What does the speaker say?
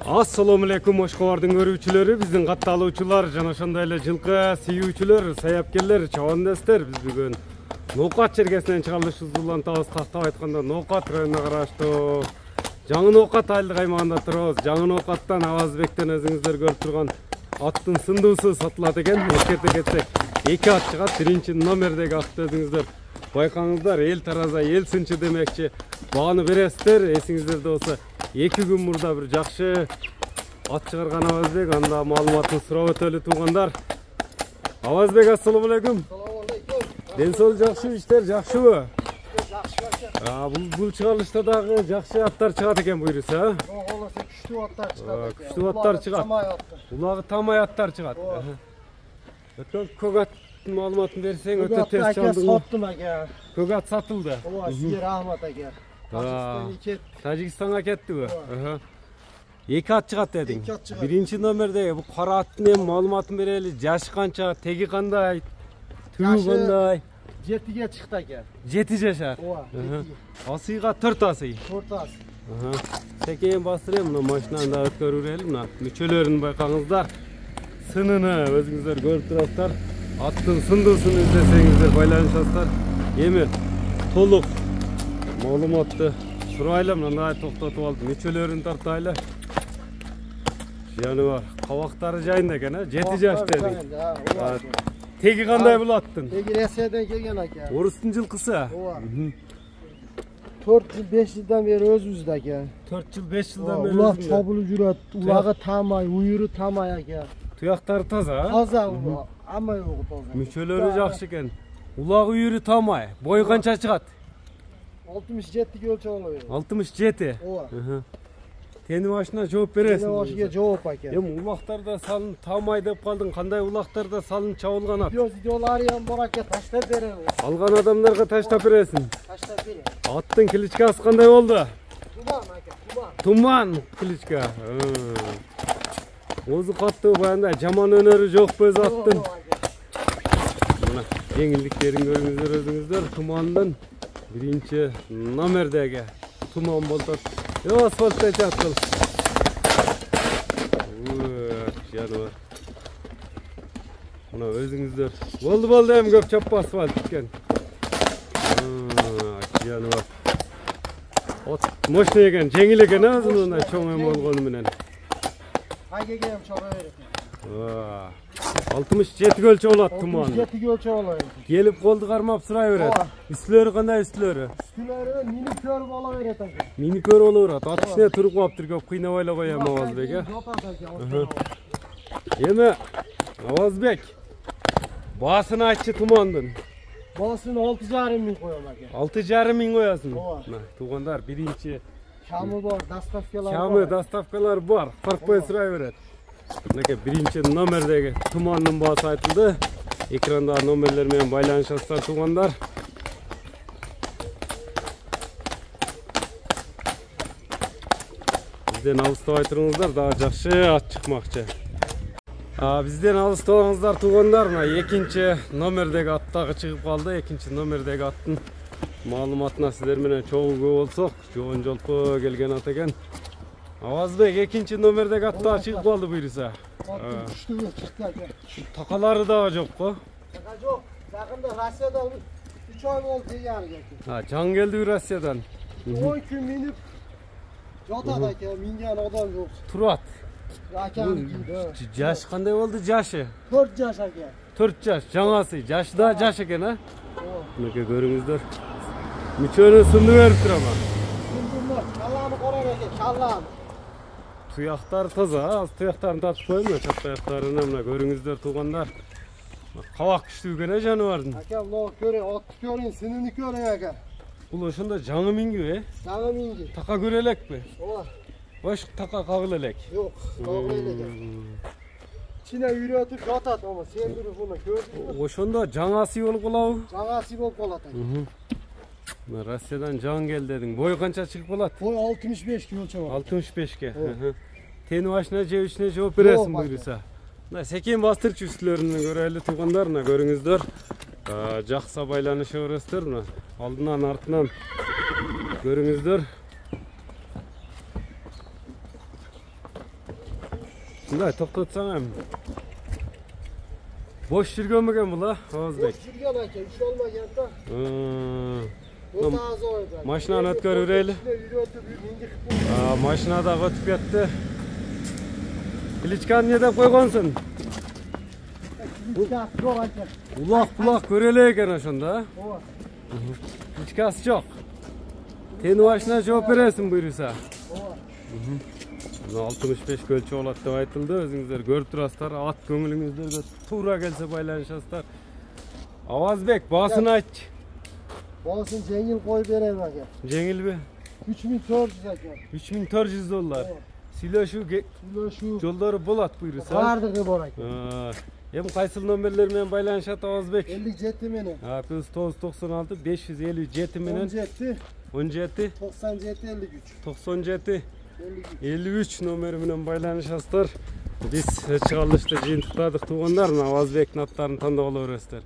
Assalamu alaikum Oshqobardın görүүчүлөрү, биздин катталуучулар жана ошондой эле жылкы сүйүүчүлөр, саябкерлер, чабандастар. Биз бүгүн Ноокат чергесинен чыгарылышыбызды улантабыз. Тактап айтканда Ноокат районуна караштуу Жаңы Ноокат айылдык аймагында турабыз. Жаңы Ноокаттан Авазбектен өзүңүздөр көрүп турган аттын сындуусу сатылат экен. Эскерте кетсек, 2 ат чыгат. Биринчи номердеги атты өзүңүздөр байкаңыздар. Эл тараза, эл сынчы демекчи. Баганы бересиздер. Эсиңиздерде болсо 2 күн мурда бир жакшы ат чыгарган Авазбек, анда маалыматын сурап өтөлү туугандар. Авазбек, ассаламу алейкум. Ден соолук жакшы, иштер жакшыбы? Бул чыгарылышта дагы жакшы аттар чыгат экен буйруса. Күчтүү аттар чыгат. Күчтүү аттар чыгат. Улагы тамай аттар чыгат. Өткөн көк аттын маалыматын берсең өтө тез чалдың. Саттым аке. Көк ат сатылды. Ооба, сизге рахмат аке. Тажикстанга кеттиби? 2 ат чыгат дедиң. Биринчи номердеги бул кара аттын эми маалыматын берели. Жашы канча, теги кандай? Түгү кандай? 7ге чыкты аке. 7 жашар. Ооба. Асыйга 4 асый. 4 ас. Секейин бастырайын, мына машинаны да өткөрүрели. Мына мүчөлөрүн байкаңыздар. Сыныны өзүңүздөр көрүп турасыздар. Аттын сындуусун издесеңиздер байланышасыздар. Эми толук маалыматты сурайлы, мындай токтотуп алдым. Мүчөлөрүн тартайлы. Жаныбар, кабактары жайында экен, 7 жаш дедиң. Теги кандай бул аттын? Теги Ресейден келген аке. Орустун жылкысы. Ооба. 4 жыл 5 жылдан бери өзүбүздө аке. 4 жыл 5 жылдан бери. Улак чобулуп жүрөт. Улагы тамай, уйуру тамай аке. Туяктары таза. Таза, амай огу таза. Мүчөлөрү жакшы экен. Улагы уйуру тамай. Бою канча чыгат? 67 өлчөп алабыз. 67. Ооба. Тени башына жооп бересиң. Тени башыга жооп аке. Эми улактарда салын тамай деп калдың. Кандай улактарда салын чабылган ат? Видеолары ям бар аке, таштап беребиз. Алган адамдарга таштап бересиң. Таштап берем. Аттын кличкасы кандай болду? Туман аке, туман. Туман кличка. Озу катты баянда жаман өнөрү жокпу өз аттын. Мына жеңилдиктерин көрүңүздөр өзүңүздөр. Тумандын биринчи номердеги туман болду. Асфальтта чаптыл. Жаныбар. Мына өзүңүздөр. Болду эми көп чаппа асфальт экен. Жаныбар. От мощный экен, жеңил экен өзүнүн чоң эме болгону менен. Кайгегем чоң берет. 67 өлчөп алат туман. 67 өлчөп алат. Келип колду кармап сурай берет. Үстүлөрү кандай үстүлөрү? Үстүлөрү мини көр боло берет аке. Мини көр боло берет. Ат ичине туруп калыптыр, көп кыйнабай эле коем Авазбек, Эми Авазбек, баасын айтчы тумандын. Баасын 6,5 миң коем аке. 6,5 миң коясың. Мына туугандар, биринчи Шамы бар, доставкалар бар. Шамы, доставкалар бар. Коркпой сурай берет. Мынакей биринчи номердеги тумандын баасы айтылды. Экранда номерлер менен байланышасыздар туугандар. Бизден алыстабай туруңуздар, дагы жакшы ат чыкмакчы. Бизден алыстабаңыздар туугандар, мына экинчи номердеги ат дагы чыгып калды. Экинчи номердеги аттын маалыматына сиздер менен чогуу болсок, жоон жолпо келген ат экен. Авазбек, экинчи номердеги ат дагы чыгып калды буйруса. Күчтүү чыкты аке. Такалары дагы жокко? Така жок. Жакында Россияда 3 ай болду деген аке. Жаңы келди Россиядан. 10 күн минип жатат аке, минген адам жок. Турат. Акеники. Жашы кандай болду жашы? 4 жаш аке. 4 жаш, жаңасы. Жашы да жаш экен, Мынакей көрүңүздөр. Мүчөнү сынды берип турама. Сындырма, калланы карар аке, калланы. Туяктар таза, аз туяктарын тартып коеюн, чап туяктарына мына көрүңүздөр туугандар. Кабак күчтүү экен жаныбардын. Аке, мына көрөң, атты көрөң, сынын көрөң аке. Бул ошондо жаңы минги, Жаңы минги. Така көрө элекпи? Ооба. Бош така кагыл элек. Жок, кагыл элек. Ичине үйрөтүп жатат, ама сендирип буну көрдүңбү? Ошондо жаңасы болуп калабы? Жаңасы болуп калат аке. Мына Россиядан жаңы кел дедиң. Бою канча чыгып калат? Бой 65 өлчөп алат. 65ке. Тени башына же ичине жооп бересиң буйруса. Мына секен бастырчы үстүлөрүн көрөлү туугандар, мына көрүңүздөр. Жакса байланыша бересиздер, мына алдынан артынан көрүңүздөр. Bunday to'xtatsan ham. Boş yurganmikan bular, Avazbek? Boş yurgan aka, ish olmaganda. O'ta az oyda. Mashinani o'tkazib yuraylik. Mashinada o'tib ketdi. Ilichkani ne deb qo'ygansan? Uloq ko'raylik ekan o'shanda. Ilichkasi yo'q. Teni mashina javob berasizmi buyursa? 65 kölçe olat deb aytildi. O'zingizlar ko'rib turasizlar. At ko'ngilingizlarga to'g'ri kelsa baylanishasizlar. Avazbek, bosini ayt. Bosin jengil qo'yib beraman aka. Jengilmi? 3400 aka. 3400 dollar. Silashuv yo'llari bo'ladi buyursa. Bardigi bor aka. Hem qaysi nomerlar bilan baylanishadi Avazbek? 57 meni. Ha, +996 557 meni. 17 97 53. 97 53 nomeri bilan baylanishasizlar. Biz chiqarishda jin tutadiq tuğanlar, Avazbek natlarini tanıda olaverasizlar.